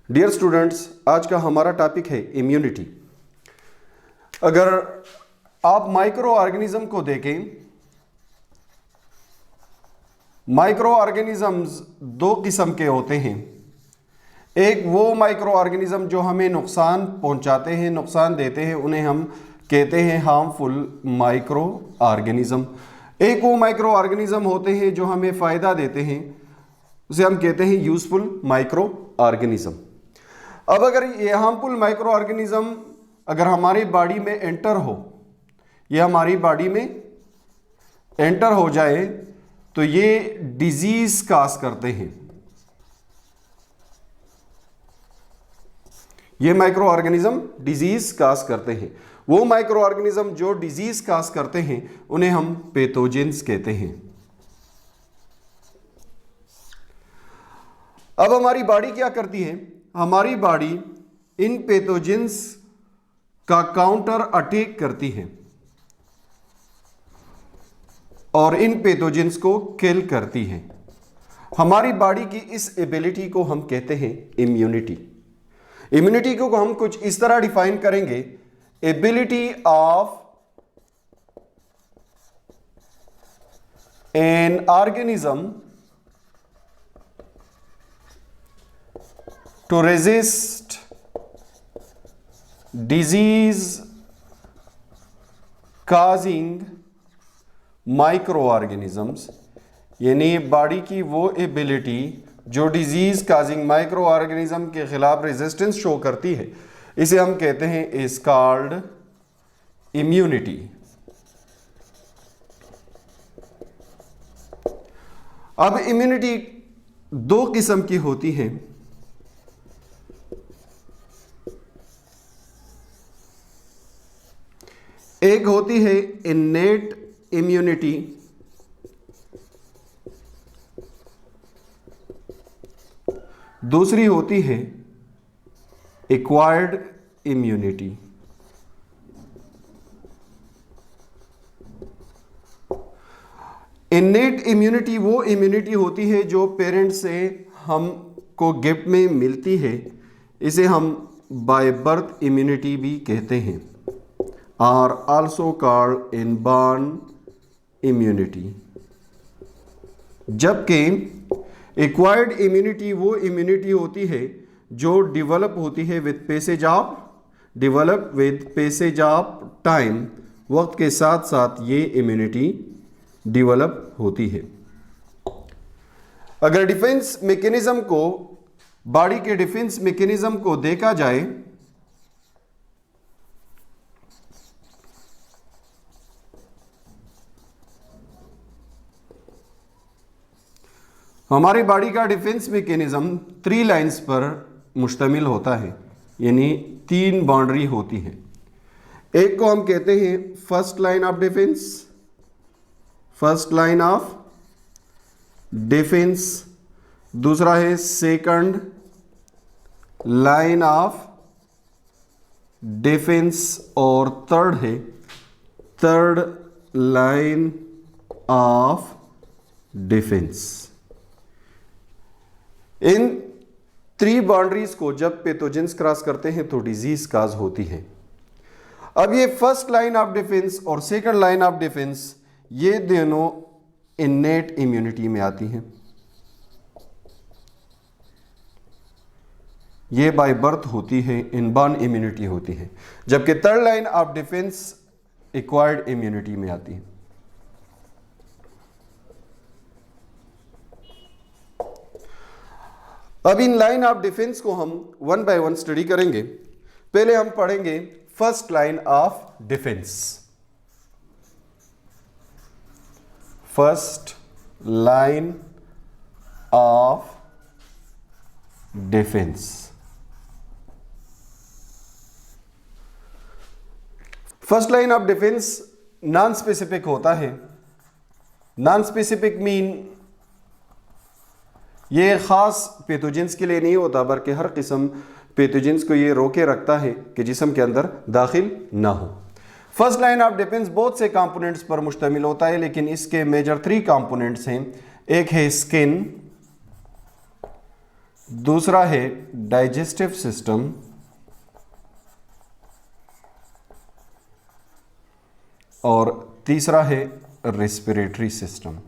Dear students, आज का हमारा टॉपिक है इम्यूनिटी। अगर आप माइक्रो ऑर्गेनिज्म को देखें, माइक्रो ऑर्गेनिजम्स दो किस्म के होते हैं। एक वो माइक्रो ऑर्गेनिज्म जो हमें नुकसान पहुंचाते हैं, नुकसान देते हैं, उन्हें हम कहते हैं हार्मफुल माइक्रो ऑर्गेनिज्म। एक वो माइक्रो ऑर्गेनिज्म होते हैं जो हमें फ़ायदा देते हैं, उसे हम कहते हैं यूजफुल माइक्रो ऑर्गेनिज्म। अब अगर ये हार्मफुल माइक्रो ऑर्गेनिज्म अगर हमारी बॉडी में एंटर हो, ये हमारी बॉडी में एंटर हो जाए तो ये डिजीज काज करते हैं। ये माइक्रो ऑर्गेनिज्म डिजीज काज करते हैं। वो माइक्रो ऑर्गेनिज्म जो डिजीज काज करते हैं उन्हें हम पैथोजेंस कहते हैं। अब हमारी बॉडी क्या करती है? हमारी बॉडी इन पैथोजेंस का काउंटर अटैक करती है और इन पैथोजेंस को किल करती है। हमारी बॉडी की इस एबिलिटी को हम कहते हैं इम्यूनिटी। इम्यूनिटी को हम कुछ इस तरह डिफाइन करेंगे, ability of an organism to resist disease causing microorganisms, यानी बॉडी की वो एबिलिटी जो डिजीज काजिंग माइक्रो ऑर्गेनिज्म के खिलाफ रेजिस्टेंस शो करती है, इसे हम कहते हैं इज कॉल्ड इम्यूनिटी। अब इम्यूनिटी दो किस्म की होती है। एक होती है इन्नेट इम्यूनिटी, दूसरी होती है एक्वायर्ड इम्यूनिटी। इन्नेट इम्यूनिटी वो इम्यूनिटी होती है जो पेरेंट्स से हमको गिफ्ट में मिलती है, इसे हम बाय बर्थ इम्यूनिटी भी कहते हैं, are also called inborn immunity। जबकि एक्वायर्ड इम्यूनिटी वो इम्यूनिटी होती है जो डेवलप होती है विद पैसेज ऑफ टाइम। वक्त के साथ साथ ये इम्यूनिटी डेवलप होती है। अगर डिफेंस मैकेनिज्म को, बॉडी के डिफेंस मैकेनिज्म को देखा जाए, हमारी बॉडी का डिफेंस मैकेनिज्म 3 लाइंस पर मुश्तमिल होता है, यानी 3 बाउंड्री होती है। एक को हम कहते हैं first line of defence, first line of defence, दूसरा है सेकंड लाइन ऑफ डिफेंस और थर्ड है third line of defence. In 3 boundaries को जब पैथोजेंस क्रॉस करते हैं तो डिजीज काज होती है। अब ये फर्स्ट लाइन ऑफ डिफेंस और सेकंड लाइन ऑफ डिफेंस ये दोनों इन्नेट इम्यूनिटी में आती हैं, ये बाय बर्थ होती है, इनबॉर्न इम्यूनिटी होती है। जबकि third line of defence acquired immunity में आती है। अब इन लाइन ऑफ डिफेंस को हम 1 बाय 1 स्टडी करेंगे। पहले हम पढ़ेंगे first line of defence. First line of defence. First line of defence non specific होता है। नॉन स्पेसिफिक मीन ये ख़ास पैथोजेंस के लिए नहीं होता, बल्कि हर किस्म पैथोजेंस को ये रोके रखता है कि जिस्म के अंदर दाखिल ना हो। फर्स्ट लाइन ऑफ डिफेंस बहुत से कंपोनेंट्स पर मुश्तमिल होता है, लेकिन इसके मेजर 3 कंपोनेंट्स हैं। एक है स्किन, दूसरा है डाइजेस्टिव सिस्टम और तीसरा है रेस्पिरेटरी सिस्टम।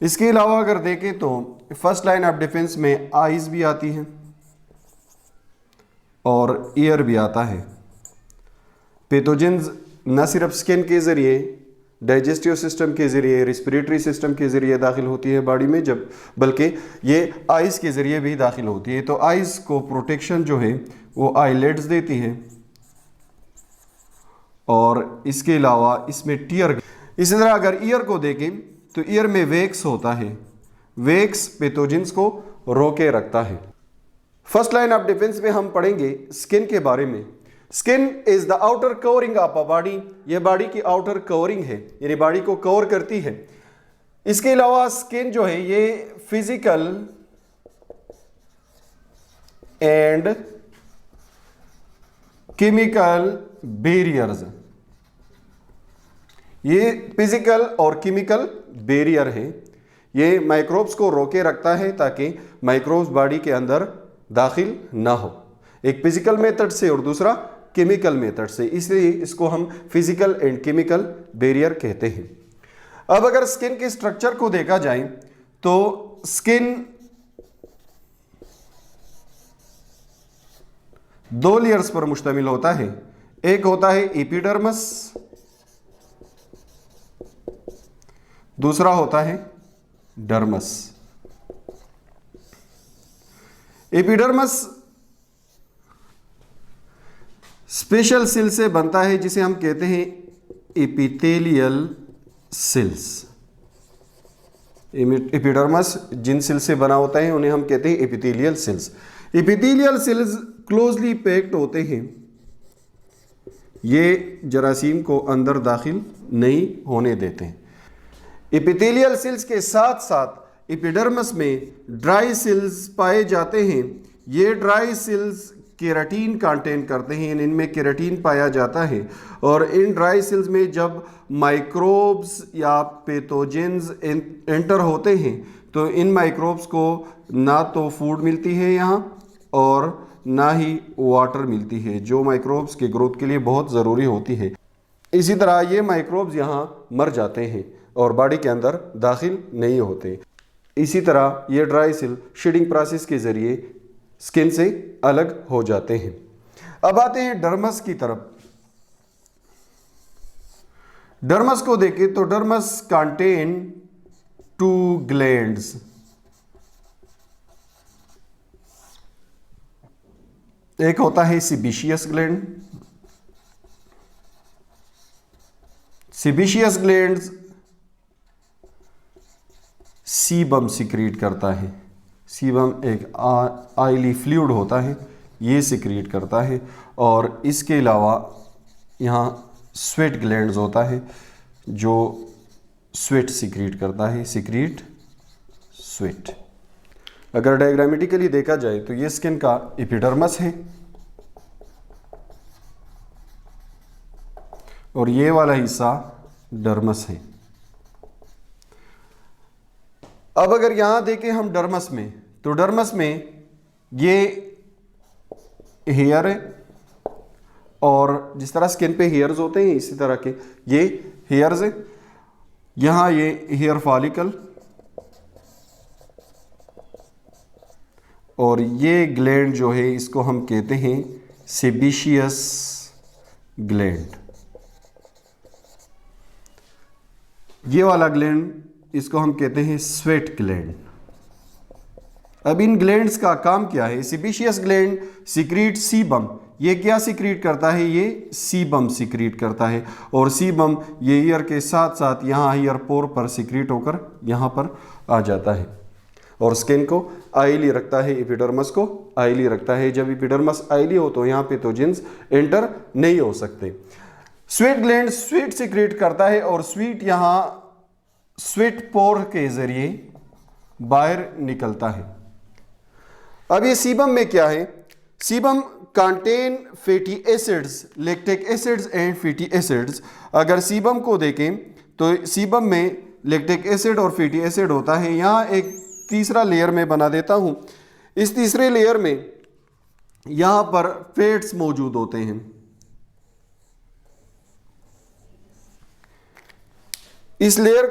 इसके अलावा अगर देखें तो फर्स्ट लाइन ऑफ डिफेंस में आइज भी आती हैं और ईयर भी आता है। पैथोजेंस न सिर्फ स्किन के ज़रिए, डाइजेस्टिव सिस्टम के ज़रिए, रेस्पिरेटरी सिस्टम के ज़रिए दाखिल होती है बॉडी में, जब बल्कि ये आइज़ के ज़रिए भी दाखिल होती है। तो आइज़ को प्रोटेक्शन जो है वो आईलिड्स देती है और इसके अलावा इसमें टीयर। इसी तरह अगर ईयर को देखें तो ईयर में वैक्स होता है, वैक्स पैथोजेंस को रोके रखता है। फर्स्ट लाइन ऑफ डिफेंस में हम पढ़ेंगे स्किन के बारे में। Skin is the outer covering of a body, ये बॉडी की आउटर कवरिंग है, यानी बॉडी को कवर करती है। इसके अलावा स्किन जो है ये फिजिकल एंड केमिकल बैरियर्स, ये फिजिकल और केमिकल बैरियर है। ये माइक्रोब्स को रोके रखता है ताकि माइक्रोब्स बॉडी के अंदर दाखिल ना हो, एक फिजिकल मेथड से और दूसरा केमिकल मेथड से, इसलिए इसको हम फिजिकल एंड केमिकल बैरियर कहते हैं। अब अगर स्किन के स्ट्रक्चर को देखा जाए तो स्किन दो लेयर्स पर मुश्तमिल होता है। एक होता है एपिडर्मस, दूसरा होता है डर्मस। एपिडर्मस स्पेशल सेल से बनता है जिसे हम कहते हैं एपिथेलियल सेल्स। एपिडर्मस जिन सेल से बना होता है उन्हें हम कहते हैं epithelial cells. Epithelial cells closely packed होते हैं, ये जरासीम को अंदर दाखिल नहीं होने देते हैं। एपिथेलियल सेल्स के साथ साथ एपिडर्मस में ड्राई सेल्स पाए जाते हैं। ये ड्राई सेल्स केराटिन कंटेन करते हैं, इनमें केराटिन पाया जाता है और इन ड्राई सेल्स में जब माइक्रोब्स या पैथोजेंस एंटर होते हैं तो इन माइक्रोब्स को ना तो फूड मिलती है यहाँ और ना ही वाटर मिलती है, जो माइक्रोब्स के ग्रोथ के लिए बहुत ज़रूरी होती है। इसी तरह ये माइक्रोब्स यहाँ मर जाते हैं और बॉडी के अंदर दाखिल नहीं होते। इसी तरह ये ड्राई सेल शेडिंग प्रोसेस के ज़रिए स्किन से अलग हो जाते हैं। अब आते हैं डर्मस की तरफ। डर्मस को देखें तो डर्मस कंटेन 2 ग्लैंड्स। एक होता है sebaceous gland. Sebaceous gland sebum secrete करता है। सीबम एक ऑयली फ्लूइड होता है, ये सिक्रीट करता है। और इसके अलावा यहाँ स्वेट ग्लैंड्स होता है जो स्वेट सिक्रीट करता है, सिक्रीट स्वेट। अगर डायग्रामेटिकली देखा जाए तो ये स्किन का एपिडर्मस है और ये वाला हिस्सा डर्मस है। अब अगर यहां देखें हम डर्मस में, तो डर्मस में ये हेयर है और जिस तरह स्किन पे हेयर्स होते हैं इसी तरह के ये हेयर्स है। यहां ये हेयर फॉलिकल और ये ग्लैंड जो है इसको हम कहते हैं सेबेशियस ग्लैंड। ये वाला ग्लैंड इसको हम कहते हैं स्वेट ग्लैंड। अब इन ग्लैंड्स का काम क्या है? Sebaceous gland secrete sebum. ये क्या सिक्रीट करता है? ये सीबम सिक्रीट करता है और सीबम ये ईयर के साथ साथ यहाँ ईयर पोर पर सिक्रीट होकर यहाँ पर आ जाता है और स्किन को आयली रखता है, एपिडर्मस को आयली रखता है। जब एपिडर्मस आयली हो तो यहाँ पैथोजेंस एंटर नहीं हो सकते। स्वेट ग्लैंड स्वीट सिक्रीट करता है और स्वीट यहाँ स्वेट पोर के जरिए बाहर निकलता है। अब ये सीबम में क्या है? Sebum contain fatty acids, lactic acids and fatty acids. अगर सीबम को देखें तो सीबम में लैक्टिक एसिड और फैटी एसिड होता है। यहाँ एक तीसरा लेयर में बना देता हूँ। इस तीसरे लेयर में यहाँ पर फैट्स मौजूद होते हैं। इस लेयर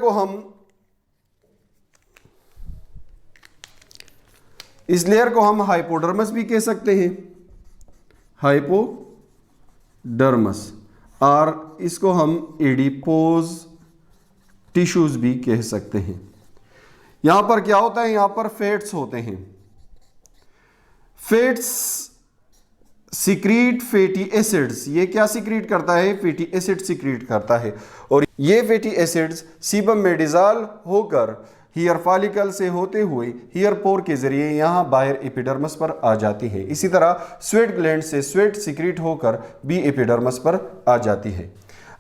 को हम हाइपोडर्मस भी कह सकते हैं, हाइपोडर्मस, और इसको हम एडिपोज टिश्यूज भी कह सकते हैं। यहां पर क्या होता है, यहां पर फैट्स होते हैं। Fats secrete fatty acids. ये क्या सिक्रीट करता है, फैटी एसिड सिक्रीट करता है, और ये फैटी एसिड्स सीबम में डिजॉल्व होकर हियर फॉलिकल से होते हुए हियर पोर के जरिए यहाँ बाहर एपिडर्मस पर आ जाती है। इसी तरह स्वेट ग्लैंड से स्वेट सिक्रीट होकर भी एपिडर्मस पर आ जाती है।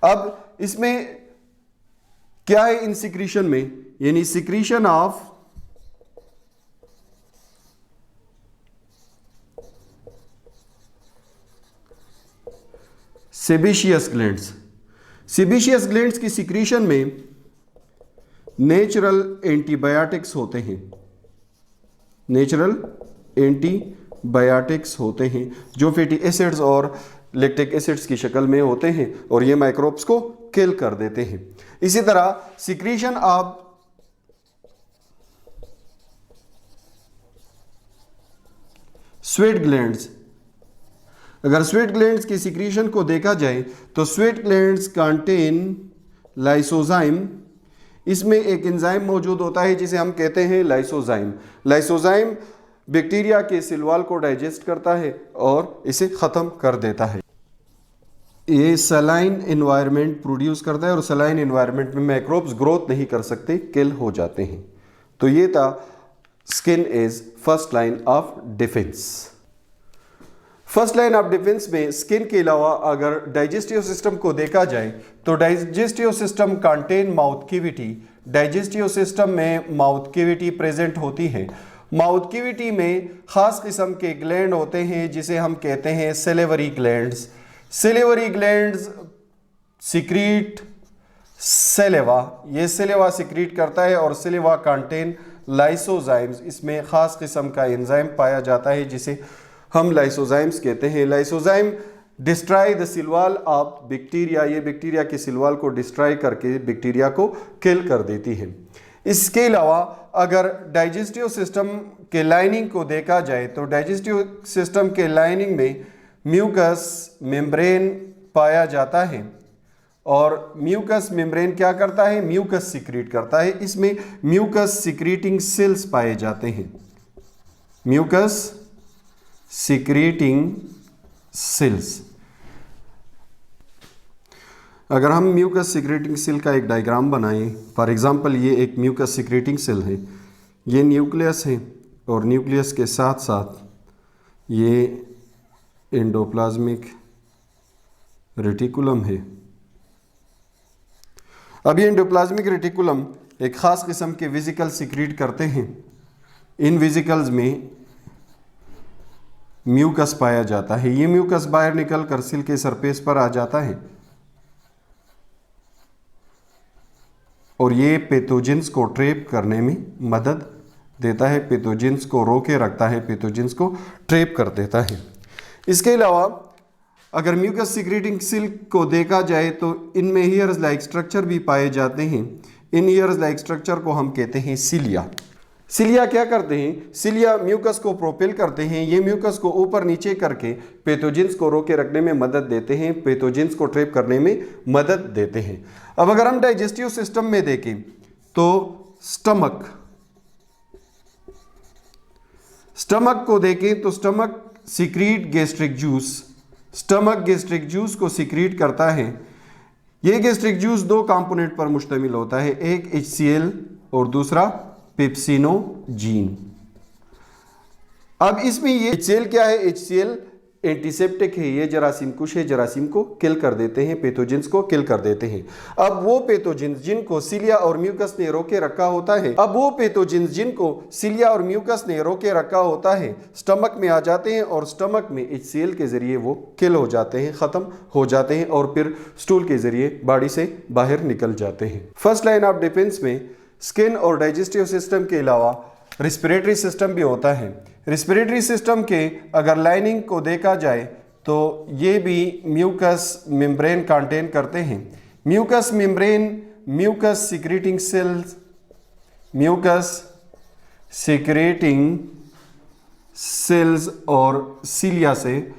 अब इसमें क्या है इन सिक्रीशन में, यानी secretion of sebaceous glands. Sebaceous glands की सिक्रीशन में नेचुरल एंटीबायोटिक्स होते हैं, नेचुरल एंटीबायोटिक्स होते हैं जो फैटी एसिड्स और लैक्टिक एसिड्स की शक्ल में होते हैं और ये माइक्रोब्स को किल कर देते हैं। इसी तरह सिक्रीशन ऑफ स्वेट ग्लैंड्स, अगर स्वेट ग्लैंड्स की सिक्रीशन को देखा जाए तो स्वेट ग्लैंड्स कंटेन लाइसोजाइम। इसमें एक एंजाइम मौजूद होता है जिसे हम कहते हैं लाइसोजाइम। लाइसोजाइम बैक्टीरिया के सेल वॉल को डाइजेस्ट करता है और इसे ख़त्म कर देता है। ये सलाइन एनवायरनमेंट प्रोड्यूस करता है और सलाइन एनवायरनमेंट में माइक्रोब्स ग्रोथ नहीं कर सकते, किल हो जाते हैं। तो ये था skin is first line of defence. First line of defence में स्किन के अलावा अगर डाइजेस्टिव सिस्टम को देखा जाए तो digestive system contain mouth cavity. Digestive system में माउथ कैविटी प्रेजेंट होती है। माउथ कैविटी में खास किस्म के ग्लैंड होते हैं जिसे हम कहते हैं salivary glands. Salivary glands secrete saliva, ये सेलेवा सिक्रीट करता है और सेलेवा कंटेन लाइसोजाइम्स। इसमें खास किस्म का एंजाइम पाया जाता है जिसे हम लाइसोजाइम्स कहते हैं। Lysozyme destroy the cell wall of bacteria, ये बैक्टीरिया के सेल वॉल को डिस्ट्रॉय करके बैक्टीरिया को किल कर देती है। इसके अलावा अगर डाइजेस्टिव सिस्टम के लाइनिंग को देखा जाए तो डाइजेस्टिव सिस्टम के लाइनिंग में म्यूकस मेम्ब्रेन पाया जाता है और म्यूकस मेम्ब्रेन क्या करता है, म्यूकस सिक्रीट करता है। इसमें म्यूकस सिक्रीटिंग सेल्स पाए जाते हैं, म्यूकस सिक्रीटिंग सेल्स। अगर हम म्यूकस सिक्रीटिंग सेल का एक डायग्राम बनाएं, फॉर एग्जांपल ये एक म्यूकस सिक्रीटिंग सेल है, ये न्यूक्लियस है और न्यूक्लियस के साथ साथ ये एंडोप्लाज्मिक रेटिकुलम है। अब ये एंडोप्लाज्मिक रेटिकुलम एक ख़ास किस्म के वेसिकल सिक्रीट करते हैं। इन वेसिकल्स में म्यूकस पाया जाता है। ये म्यूकस बाहर निकल कर सेल के सरफेस पर आ जाता है और ये पैथोजेंस को ट्रैप करने में मदद देता है, पैथोजेंस को रोके रखता है, पैथोजेंस को ट्रैप कर देता है। इसके अलावा अगर म्यूकस सिक्रीटिंग सेल को देखा जाए तो इनमें हेयर्स लाइक स्ट्रक्चर भी पाए जाते हैं। इन हेयर्स लाइक स्ट्रक्चर को हम कहते हैं सिलिया। सिलिया क्या करते हैं, सिलिया म्यूकस को प्रोपेल करते हैं। ये म्यूकस को ऊपर नीचे करके पैथोजेंस को रोके रखने में मदद देते हैं, पैथोजेंस को ट्रैप करने में मदद देते हैं। अब अगर हम डाइजेस्टिव सिस्टम में देखें तो स्टमक को देखें तो stomach secrete gastric juice. Stomach gastric juice को सिक्रीट करता है। ये गैस्ट्रिक जूस दो कंपोनेंट पर मुश्तमिल होता है, एक HCl और दूसरा पेप्सिनोजीन। अब इसमें ये HCl क्या है, HCl एंटीसेप्टिक है, ये जरासीम कुश है, जरासीम को किल कर देते हैं, पैथोजेंस को किल कर देते हैं। अब वो पैथोजेंस जिनको सीलिया और म्यूकस ने रोके रखा होता है, स्टमक में आ जाते हैं और स्टमक में HCl के जरिए वो किल हो जाते हैं, खत्म हो जाते हैं और फिर स्टूल के जरिए बॉडी से बाहर निकल जाते हैं। फर्स्ट लाइन ऑफ डिफेंस में स्किन और डाइजेस्टिव सिस्टम के अलावा रिस्पिरेटरी सिस्टम भी होता है। रिस्पिरेटरी सिस्टम के अगर लाइनिंग को देखा जाए तो ये भी म्यूकस मेम्ब्रेन कंटेन करते हैं। Mucus membrane mucus secreting cells और सीलिया से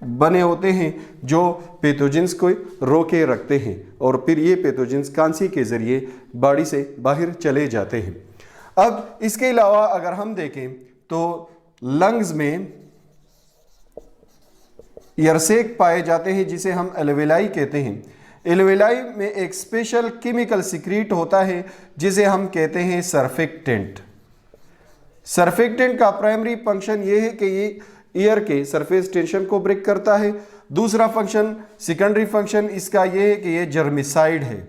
बने होते हैं जो पैथोजेंस को रोके रखते हैं और फिर ये पैथोजेंस कांसी के जरिए बॉडी से बाहर चले जाते हैं। अब इसके अलावा अगर हम देखें तो लंग्स में एयरसेक पाए जाते हैं जिसे हम एल्वेलाई कहते हैं। एल्वेलाई में एक स्पेशल केमिकल सिक्रीट होता है जिसे हम कहते हैं सर्फेक्टेंट। सर्फेक्टेंट का प्राइमरी फंक्शन ये है कि ये एयर के सरफेस टेंशन को ब्रेक करता है। दूसरा फंक्शन, सेकेंडरी फंक्शन इसका ये है कि ये जर्मिसाइड है,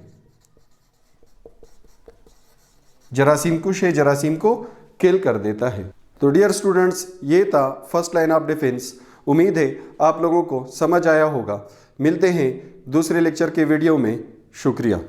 जरासीम कुश है, जरासीम को किल कर देता है। तो डियर स्टूडेंट्स, ये था फर्स्ट लाइन ऑफ डिफेंस। उम्मीद है आप लोगों को समझ आया होगा। मिलते हैं दूसरे लेक्चर के वीडियो में। शुक्रिया।